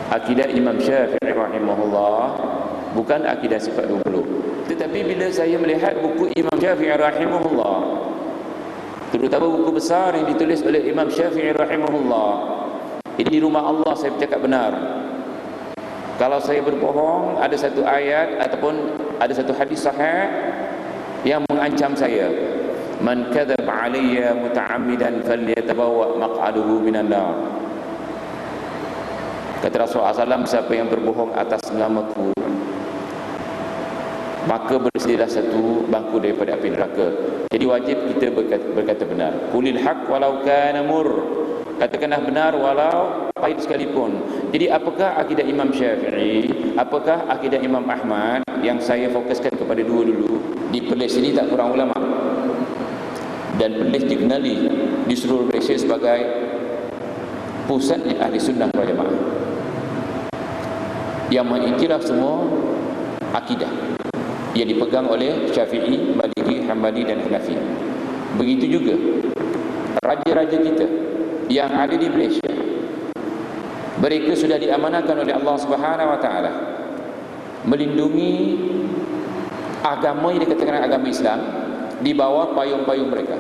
Akidah Imam Syafi'i rahimahullah bukan akidah sifat 20. Tetapi bila saya melihat buku Imam Syafi'i rahimahullah, terutama buku besar yang ditulis oleh Imam Syafi'i rahimahullah, ini di rumah Allah saya bercakap benar. Kalau saya berbohong, ada satu ayat ataupun ada satu hadis sahih yang mengancam saya. Man kadzaba alayya muta'ammidan falyatabawwa maq'aduhu minan nar. Kata Rasulullah SAW, siapa yang berbohong atas namaku, maka bersedialah satu bangku daripada api neraka. Jadi wajib kita berkata benar. Qulil haqq walau kana mur. Katakanlah benar walau pahit sekalipun. Jadi apakah akidah Imam Syafi'i, apakah akidah Imam Ahmad? Yang saya fokuskan kepada dua dulu. Di Perlis sini tak kurang ulama, dan Perlis dikenali di seluruh Malaysia sebagai pusatnya ahli sunnah wal jamaah yang mengiktiraf semua akidah yang dipegang oleh Syafi'i, Maliki, Hambali dan Hanafi. Begitu juga raja-raja kita yang ada di Malaysia, mereka sudah diamanahkan oleh Allah Subhanahu wa taala melindungi agama yang dikatakan agama Islam di bawah payung-payung mereka.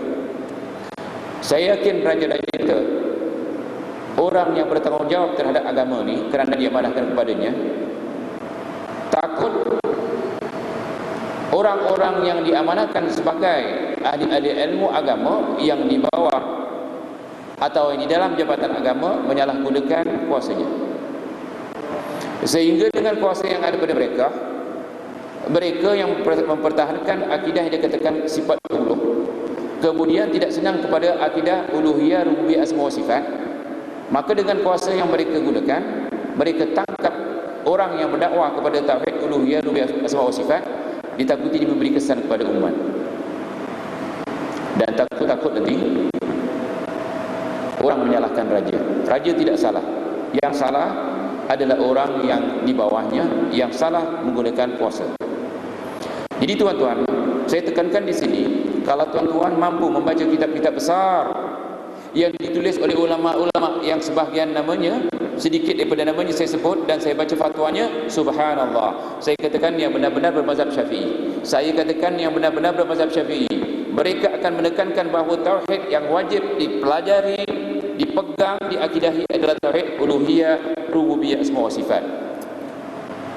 Saya yakin raja-raja kita, orang yang bertanggungjawab terhadap agama ni kerana diamanahkan kepadanya, takut orang-orang yang diamanahkan sebagai ahli-ahli ilmu agama yang di bawah atau yang di dalam jabatan agama menyalahgunakan kuasanya, sehingga dengan kuasa yang ada pada mereka, mereka yang mempertahankan akidah yang dikatakan sifat uluh, kemudian tidak senang kepada akidah uluhiyah, rububiyah, asma wa sifat, maka dengan kuasa yang mereka gunakan, mereka tangkap orang yang berdakwah kepada tauhid uluhiyah, rububiyah, asma wa sifat, ditakuti dia memberi kesan kepada umat. Dan takut nanti orang menyalahkan raja. Raja tidak salah. Yang salah adalah orang yang di bawahnya, yang salah menggunakan kuasa. Jadi tuan-tuan, saya tekankan di sini, kalau tuan-tuan mampu membaca kitab-kitab besar yang ditulis oleh ulama-ulama yang sebahagian namanya, sedikit daripada namanya saya sebut dan saya baca fatwanya, subhanallah, saya katakan yang benar-benar bermazhab Syafi'i. Saya katakan yang benar-benar bermazhab Syafi'i, mereka akan menekankan bahawa tauhid yang wajib dipelajari, dipegang, diakidahi adalah tauhid uluhiyah, rububiyah, asma wa sifat.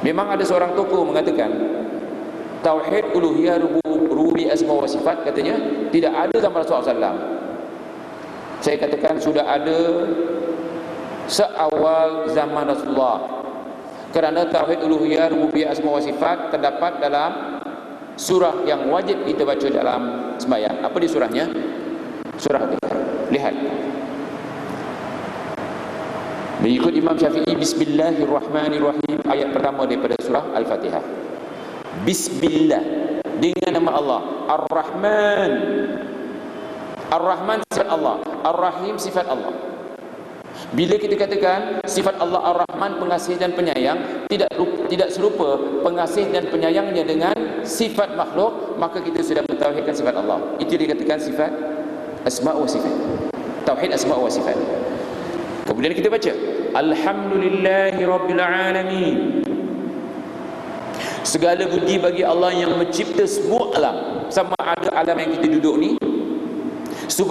Memang ada seorang tokoh mengatakan tauhid uluhiyah, rububiyah, asma wa sifat, katanya tidak ada zaman Rasulullah SAW. Saya katakan sudah ada seawal zaman Rasulullah, kerana tauhid uluhiyah, rububiyah, asma wa sifat terdapat dalam surah yang wajib kita baca dalam sembahyang. Apa di surahnya? Surah Al-Fatihah. Lihat, mengikut Imam Syafi'i, Bismillahirrahmanirrahim, ayat pertama daripada surah Al-Fatihah. Bismillah, dengan nama Allah. Ar-Rahman, Ar-Rahman sifat Allah, Ar-Rahim sifat Allah. Bila kita katakan sifat Allah Ar-Rahman, pengasih dan penyayang, tidak serupa pengasih dan penyayangnya dengan sifat makhluk, maka kita sudah mentauhidkan sifat Allah. Itu dikatakan sifat asma wa sifat, tauhid asma wa sifat. Kemudian kita baca Alhamdulillahi Rabbil Alamin, segala puji bagi Allah yang mencipta semua alam, sama ada alam yang kita duduk ni,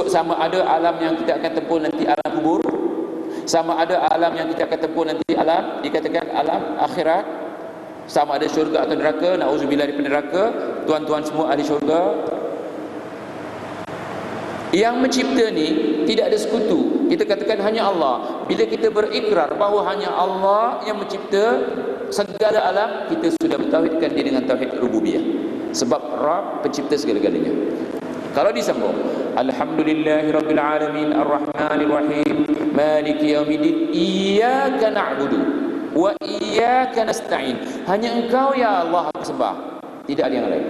sama ada alam yang kita akan tempuh nanti, alam kubur, sama ada alam yang kita akan tempuh nanti, alam dikatakan alam akhirat, sama ada syurga atau neraka, na'udzubillah daripada neraka. Tuan-tuan semua ahli syurga. Yang mencipta ni tidak ada sekutu, kita katakan hanya Allah. Bila kita berikrar bahawa hanya Allah yang mencipta segala alam, kita sudah mentauhidkan dia dengan tauhid rububiyah, sebab Rabb pencipta segala-galanya. Kalau disambung Alhamdulillahirabbil alamin arrahmanir rahim maliki yaumiddin iyyaka na'budu wa iyyaka nasta'in, hanya engkau ya Allah aku sembah, tidak ada yang lain.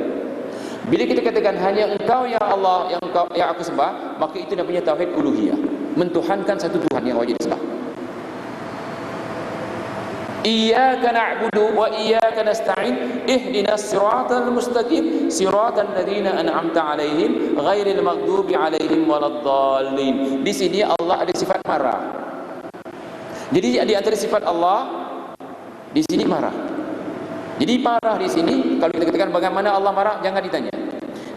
Bila kita katakan hanya engkau ya Allah yang aku sembah, maka itu namanya tauhid uluhiyah, mentuhankan satu Tuhan yang wajib disembah. Iyyaka na'budu wa iyyaka nasta'in ihdinas siratal mustaqim siratal ladzina an'amta 'alaihim ghairil maghdubi 'alaihim waladdallin. Di sini Allah ada sifat marah. Jadi di antara sifat Allah Di sini marah. Jadi marah di sini, kalau kita katakan bagaimana Allah marah, jangan ditanya.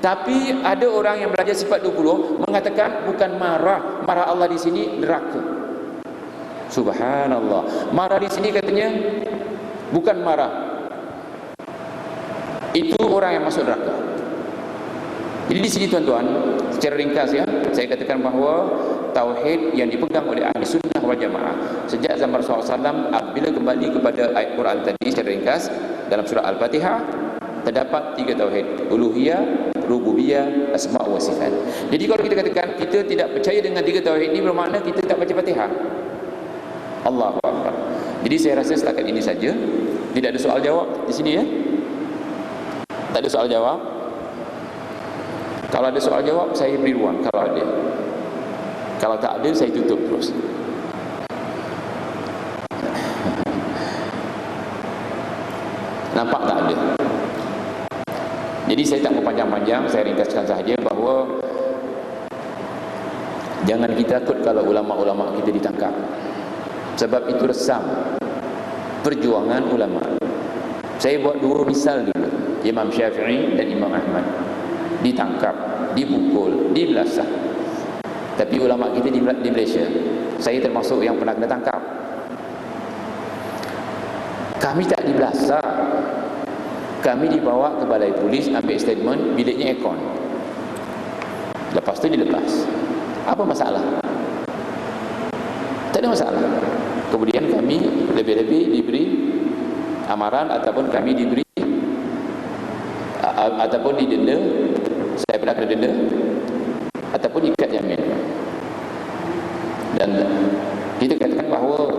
Tapi ada orang yang belajar sifat 20 mengatakan bukan marah, marah Allah di sini neraka. Subhanallah. Marah di sini katanya bukan marah. Itu orang yang masuk neraka. Jadi di sini tuan-tuan, secara ringkas ya, saya katakan bahawa tauhid yang dipegang oleh ahli sunnah wal jamaah sejak zaman Rasulullah SAW, bila kembali kepada ayat Quran tadi secara ringkas dalam surah Al-Fatihah, terdapat 3 tauhid: uluhiyah, rububiyah, asma' wa sifat. Jadi kalau kita katakan kita tidak percaya dengan 3 tauhid ini, bermakna kita tak baca Fatihah. Allahu Akbar. Jadi saya rasa setakat ini saja. Tidak ada soal jawab di sini ya. Tak ada soal jawab. Kalau ada soal jawab, saya beri ruang kalau ada. Kalau tak ada, saya tutup terus. Nampak tak ada? Jadi saya tak mau panjang-panjang, saya ringkaskan sahaja bahawa jangan kita takut kalau ulama-ulama kita ditangkap. Sebab itu resam perjuangan ulama. Saya buat 2 misal dulu. Imam Syafi'i dan Imam Ahmad ditangkap, dipukul, dibelasah. Tapi ulama kita di Malaysia, saya termasuk yang pernah kena tangkap. Kami tak dibelasah, kami dibawa ke balai polis, ambil statement, biliknya aircon. Lepas tu dilepas. Apa masalah? Tak ada masalah. Kemudian kami lebih-lebih diberi amaran ataupun kami diberi ataupun didenda. Saya pernah kena denda ataupun ikat jamin. Dan kita katakan bahawa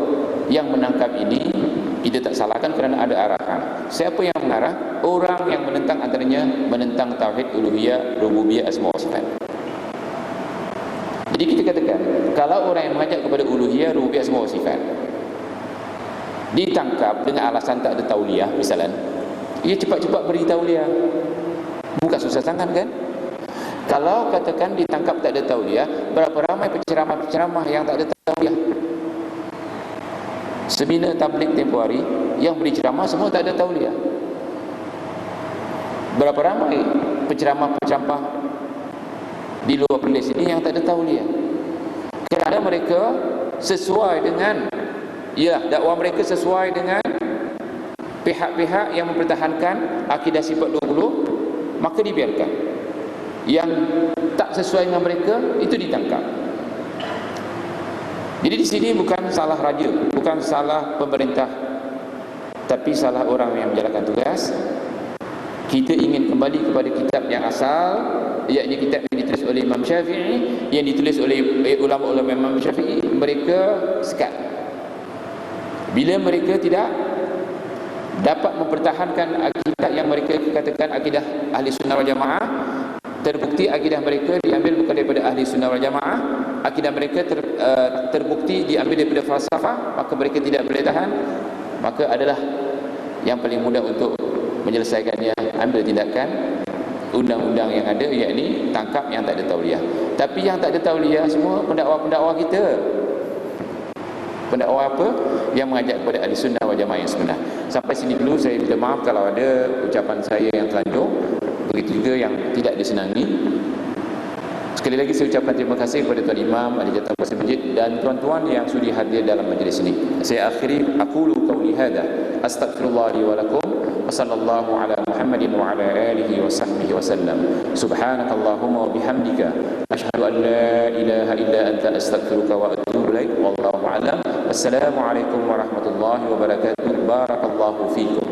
yang menangkap ini kita tak salahkan kerana ada arahan. Siapa yang mengarah? Orang yang menentang, antaranya menentang tauhid uluhiyah, rububiyah, asma wa sifat. Jadi kita katakan, kalau orang yang mengajak kepada uluhiyah, rububiyah, asma wa sifat ditangkap dengan alasan tak ada tauliyah misalnya, ia cepat-cepat beri tauliyah. Bukan susah sangat kan? Kalau katakan ditangkap tak ada tauliyah, berapa ramai penceramah-penceramah yang tak ada tauliyah? Seminar tabligh tempoh hari yang beri ceramah semua tak ada tauliyah. Berapa ramai penceramah-penceramah di luar Perlis ini yang tak ada tauliyah? Kerana mereka sesuai dengan, ya, dakwah mereka sesuai dengan pihak-pihak yang mempertahankan akidah sifat 20, maka dibiarkan. Yang tak sesuai dengan mereka itu ditangkap. Jadi di sini bukan salah raja, bukan salah pemerintah, tapi salah orang yang menjalankan tugas. Kita ingin kembali kepada kitab yang asal, iaitu kitab yang ditulis oleh Imam Syafi'i, yang ditulis oleh ulama-ulama Imam Syafi'i. Mereka sekat. Bila mereka tidak dapat mempertahankan akidah yang mereka katakan akidah ahli sunnah wal jamaah, terbukti akidah mereka diambil bukan daripada ahli sunnah wal jamaah, akidah mereka terbukti diambil daripada falsafah, maka mereka tidak boleh tahan. Maka adalah yang paling mudah untuk menyelesaikannya, ambil tindakan undang-undang yang ada, yakni tangkap yang tak ada tauliyah. Tapi yang tak ada tauliyah semua pendakwa-pendakwa kita. Pendakwa apa? Yang mengajak kepada ahli sunnah wal jamaah yang sebenar. Sampai sini dulu, saya minta maaf kalau ada ucapan saya yang telanjur. Begitu juga yang tidak disenangi. Sekali lagi saya ucapkan terima kasih kepada Tuan Imam, Ahli Jatah Pasir Masjid dan tuan-tuan yang sudi hadir dalam majlis ini. Saya akhiri, aqulu qawli hadha, astaghfirullah li wa lakum, wa sallallahu ala Muhammadin wa ala alihi wa sahbihi wa sallam. Subhanakallahumma wa bihamdika, ashhadu an la ilaha illa anta, astaghfiruka wa atubu ilaik. Wallahu a'lam. Wassalamualaikum warahmatullahi wabarakatuh. Barakallahu fikum.